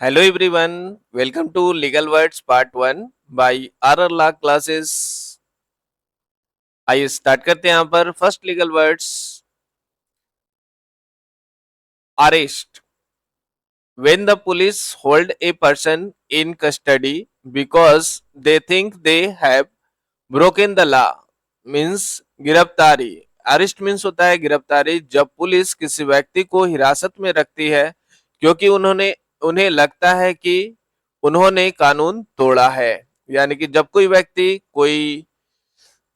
Hello everyone, welcome to Legal Words Part 1 by RR Law Classes। आइए start करते हैं यहाँ पर first legal words arrest. When the police hold a person in custody because they think they have broken the law means गिरफ्तारी। Arrest means होता है गिरफ्तारी जब पुलिस किसी व्यक्ति को हिरासत में रखती है क्योंकि उन्हें लगता है कि उन्होंने कानून तोड़ा है। यानी कि जब कोई व्यक्ति कोई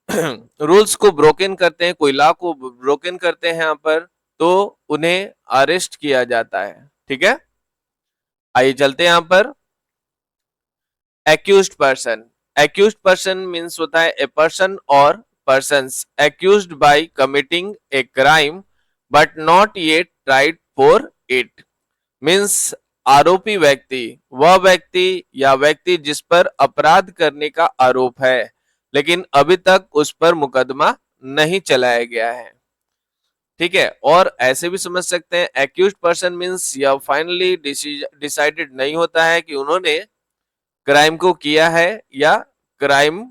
रूल्स को ब्रोकन करते हैं, कोई लॉ को ब्रोकन करते हैं यहाँ पर, तो उन्हें अरेस्ट किया जाता है। ठीक है, आइए चलते हैं यहाँ पर। Accused person. Accused person means होता है ए पर्सन और persons accused by committing a crime but not yet tried for it means आरोपी व्यक्ति वह व्यक्ति या व्यक्ति जिस पर अपराध करने का आरोप है लेकिन अभी तक उस पर मुकदमा नहीं चलाया गया है। ठीक है, और ऐसे भी समझ सकते हैं एक्यूज्ड पर्सन मीन्स यह फाइनली डिसाइडेड नहीं होता है कि उन्होंने क्राइम को किया है या क्राइम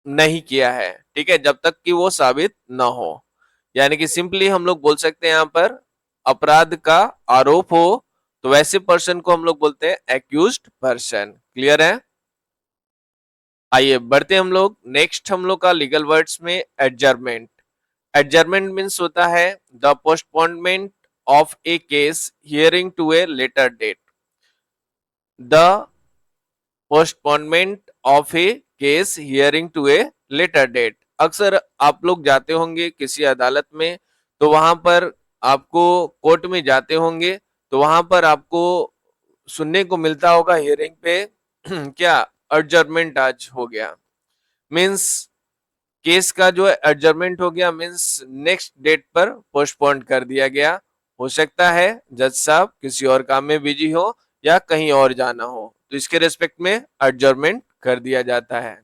नहीं किया है। ठीक है, जब तक कि वो साबित ना हो। यानी कि सिंपली हम लोग बोल सकते हैं यहाँ पर अपराध का आरोप हो तो वैसे पर्सन को हम लोग बोलते हैं एक्यूज्ड पर्सन। क्लियर है? आइए बढ़ते हम लोग नेक्स्ट। हम लोग का लीगल वर्ड्स में एडजर्नमेंट। एडजर्नमेंट मीन्स होता है the postponement of a case hearing to a later date. The postponement of a case hearing to a later date. अक्सर आप लोग जाते होंगे किसी अदालत में, तो वहां पर आपको कोर्ट में जाते होंगे तो वहां पर आपको सुनने को मिलता होगा हियरिंग पे क्या एडजर्नमेंट आज हो गया, मींस केस का जो एडजर्नमेंट हो गया मींस नेक्स्ट डेट पर पोस्टपोन कर दिया गया। हो सकता है जज साहब किसी और काम में बिजी हो या कहीं और जाना हो, तो इसके रेस्पेक्ट में एडजर्नमेंट कर दिया जाता है।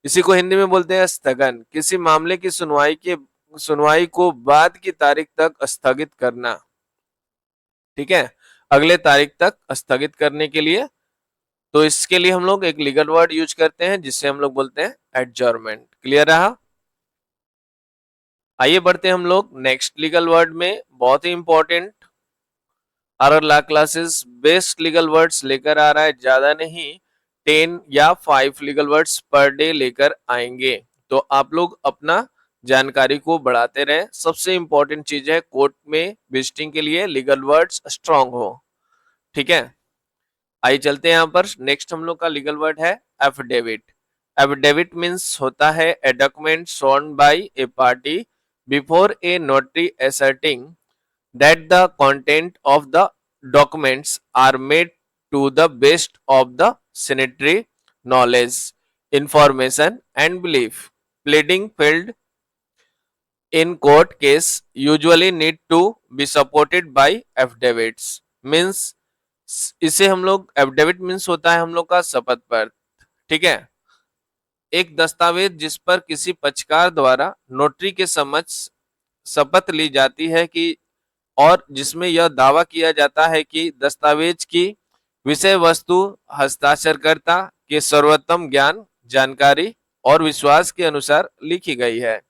इसी को हिंदी में बोलते हैं स्थगन। किसी मामले की सुनवाई को बाद की तारीख तक स्थगित करना। ठीक है, अगले तारीख तक स्थगित करने के लिए, तो इसके लिए हम लोग एक लीगल वर्ड यूज करते हैं जिससे हम लोग बोलते हैं एडजर्नमेंट। क्लियर रहा? आइए बढ़ते हैं हम लोग नेक्स्ट लीगल वर्ड में। बहुत ही important R law classes best legal words लेकर आ रहा है, ज्यादा नहीं 10 या 5 लीगल वर्ड्स पर डे लेकर आएंगे, तो आप लोग अपना जानकारी को बढ़ाते रहें। सबसे इंपॉर्टेंट चीज है कोर्ट में विजिटिंग के लिए लीगल वर्ड्स स्ट्रांग हो। ठीक है, आइए चलते हैं यहाँ पर। नेक्स्ट हम लोग का लीगल वर्ड है एफिडेविट। एफिडेविट मीन्स होता है a document shown by A party before A notary asserting that the content of the documents are made to the best of the sanitary knowledge, information and belief. Pleading filed in court case usually need to be supported by affidavits. Means इसे हम लोग affidavit means होता है हम लोग का शपथ पत्र। ठीक है, एक दस्तावेज जिस पर किसी पक्षकार द्वारा नोटरी के समक्ष शपथ ली जाती है कि और जिसमें यह दावा किया जाता है कि दस्तावेज की विषय वस्तु हस्ताक्षरकर्ता के सर्वोत्तम ज्ञान, जानकारी और विश्वास के अनुसार लिखी गई है।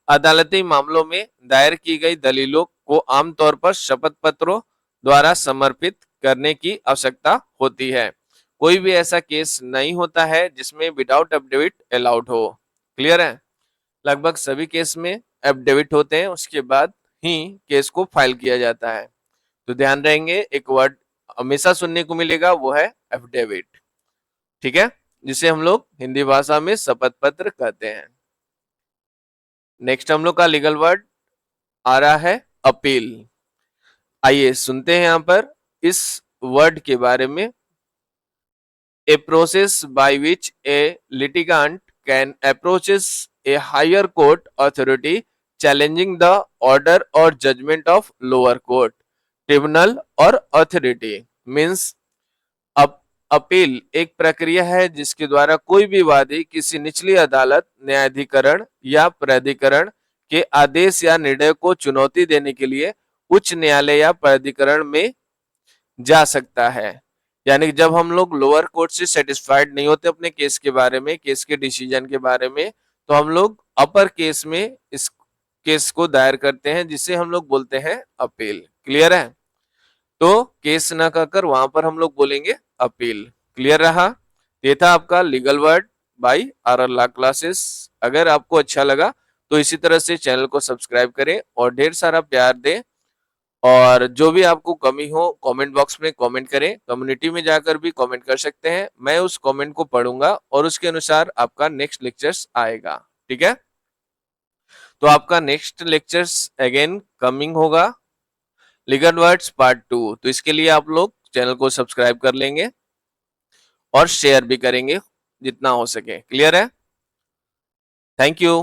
अदालती मामलों में दायर की गई दलीलों को आमतौर पर शपथ पत्रों द्वारा समर्पित करने की आवश्यकता होती है। कोई भी ऐसा केस नहीं होता है जिसमें विदाउट एफिडेविट अलाउड हो। क्लियर है? लगभग सभी केस में एफिडेविट होते हैं, उसके बाद ही केस को फाइल किया जाता है। तो ध्यान रहेंगे, एक वर्ड हमेशा सुनने को मिलेगा, वो है एफिडेविट। ठीक है, जिसे हम लोग हिंदी भाषा में शपथ पत्र कहते हैं। नेक्स्ट हम लोग का लीगल वर्ड आ रहा है अपील। आइए सुनते हैं यहाँ पर इस वर्ड के बारे में। A process by which a litigant can approaches a higher court authority challenging the order or judgment of lower court, tribunal or authority means appeal एक प्रक्रिया है जिसके द्वारा कोई भी वादी किसी निचली अदालत, न्यायाधिकरण या प्राधिकरण के आदेश या निर्णय को चुनौती देने के लिए उच्च न्यायालय या प्राधिकरण में जा सकता है। यानी कि जब हम लोग लोअर कोर्ट से सेटिस्फाइड नहीं होते अपने केस के बारे में, केस के डिसीजन के बारे में, तो हम लोग अपर केस में इस केस को दायर करते हैं, जिसे हम लोग बोलते हैं अपील। क्लियर है? तो केस ना कहकर वहां पर हम लोग बोलेंगे अपील। क्लियर रहा? ये था आपका legal word by R law classes. अगर आपको अच्छा लगा तो इसी तरह से चैनल को सब्सक्राइब करें और ढेर सारा प्यार दें। और जो भी आपको कमी हो कमेंट बॉक्स में कमेंट करें, कम्युनिटी में जाकर भी कमेंट कर सकते हैं, मैं उस कमेंट को पढ़ूंगा और उसके अनुसार आपका नेक्स्ट लेक्चर्स आएगा। ठीक है? तो आपका नेक्स्ट लेक्चर्स अगेन कमिंग होगा लीगल वर्ड्स पार्ट 2। तो इसके लिए आप लोग चैनल को सब्सक्राइब कर लेंगे और शेयर भी करेंगे जितना हो सके। क्लियर है? Thank you.